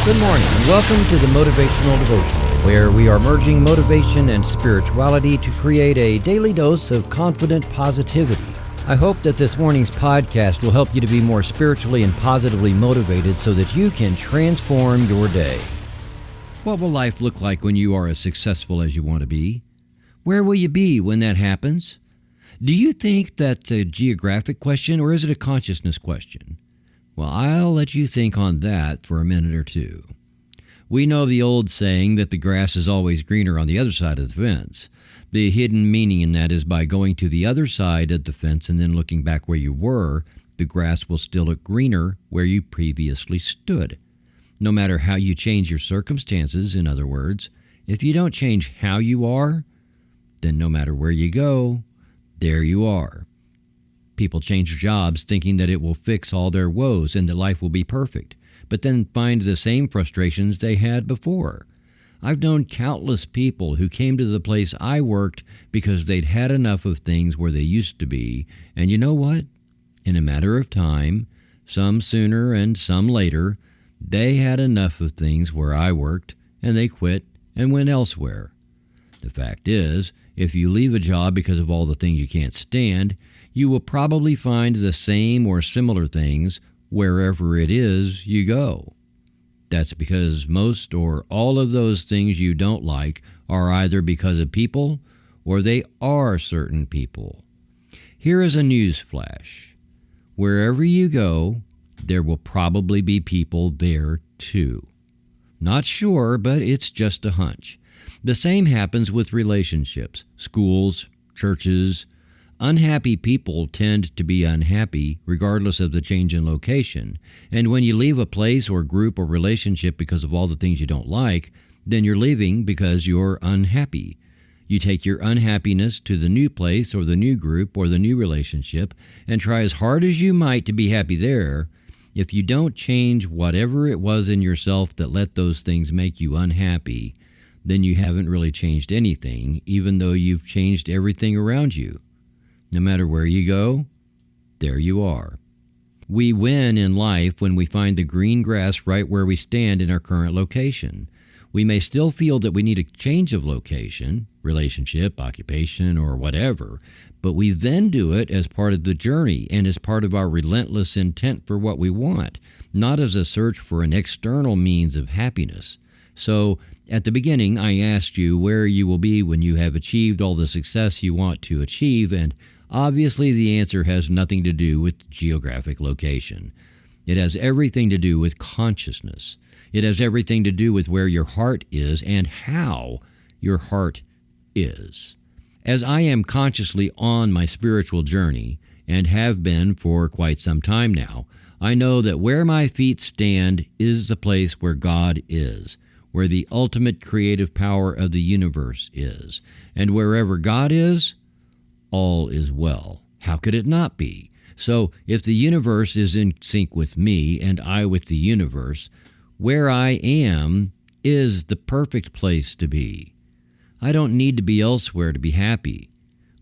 Good morning and welcome to the Motivational Devotional, where we are merging motivation and spirituality to create a daily dose of confident positivity. I hope that this morning's podcast will help you to be more spiritually and positively motivated so that you can transform your day. What will life look like when you are as successful as you want to be? Where will you be when that happens? Do you think that's a geographic question or is it a consciousness question? Well, I'll let you think on that for a minute or two. We know the old saying that the grass is always greener on the other side of the fence. The hidden meaning in that is by going to the other side of the fence and then looking back where you were, the grass will still look greener where you previously stood. No matter how you change your circumstances, in other words, if you don't change how you are, then no matter where you go, there you are. People change jobs thinking that it will fix all their woes and that life will be perfect, but then find the same frustrations they had before. I've known countless people who came to the place I worked because they'd had enough of things where they used to be, and you know what? In a matter of time, some sooner and some later, they had enough of things where I worked, and they quit and went elsewhere. The fact is, if you leave a job because of all the things you can't stand, you will probably find the same or similar things wherever it is you go. That's because most or all of those things you don't like are either because of people or they are certain people. Here is a news flash. Wherever you go, there will probably be people there too. Not sure, but it's just a hunch. The same happens with relationships, schools, churches. Unhappy people tend to be unhappy regardless of the change in location. And when you leave a place or group or relationship because of all the things you don't like, then you're leaving because you're unhappy. You take your unhappiness to the new place or the new group or the new relationship and try as hard as you might to be happy there. If you don't change whatever it was in yourself that let those things make you unhappy, then you haven't really changed anything, even though you've changed everything around you. No matter where you go, there you are. We win in life when we find the green grass right where we stand in our current location. We may still feel that we need a change of location, relationship, occupation, or whatever, but we then do it as part of the journey and as part of our relentless intent for what we want, not as a search for an external means of happiness. So, at the beginning, I asked you where you will be when you have achieved all the success you want to achieve, and obviously the answer has nothing to do with geographic location. It has everything to do with consciousness. It has everything to do with where your heart is and how your heart is. As I am consciously on my spiritual journey, and have been for quite some time now, I know that where my feet stand is the place where God is, where the ultimate creative power of the universe is. And wherever God is, all is well. How could it not be? So, if the universe is in sync with me and I with the universe, where I am is the perfect place to be. I don't need to be elsewhere to be happy.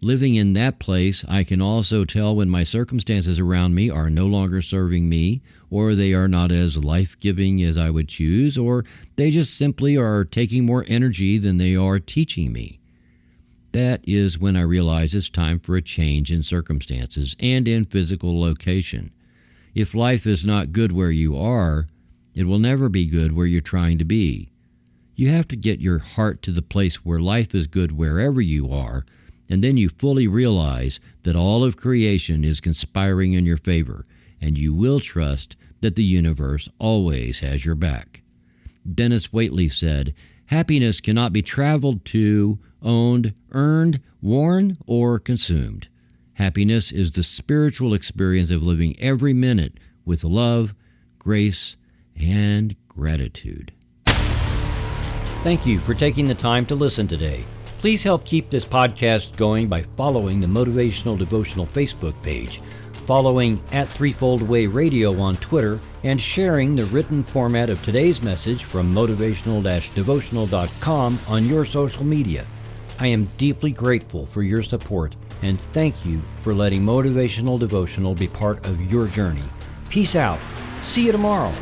Living in that place, I can also tell when my circumstances around me are no longer serving me, or they are not as life-giving as I would choose, or they just simply are taking more energy than they are teaching me. That is when I realize it's time for a change in circumstances and in physical location. If life is not good where you are, it will never be good where you're trying to be. You have to get your heart to the place where life is good wherever you are, and then you fully realize that all of creation is conspiring in your favor, and you will trust that the universe always has your back. Dennis Waitley said, "Happiness cannot be traveled to, owned, earned, worn, or consumed. Happiness is the spiritual experience of living every minute with love, grace, and gratitude." Thank you for taking the time to listen today. Please help keep this podcast going by following the Motivational Devotional Facebook page, following @Threefold-Way Radio on Twitter, and sharing the written format of today's message from motivational-devotional.com on your social media. I am deeply grateful for your support, and thank you for letting Motivational Devotional be part of your journey. Peace out. See you tomorrow.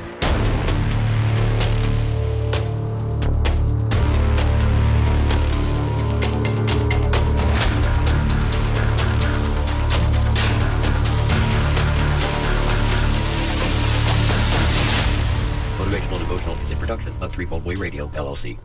Devotional is a production of Threefold Way Radio, LLC.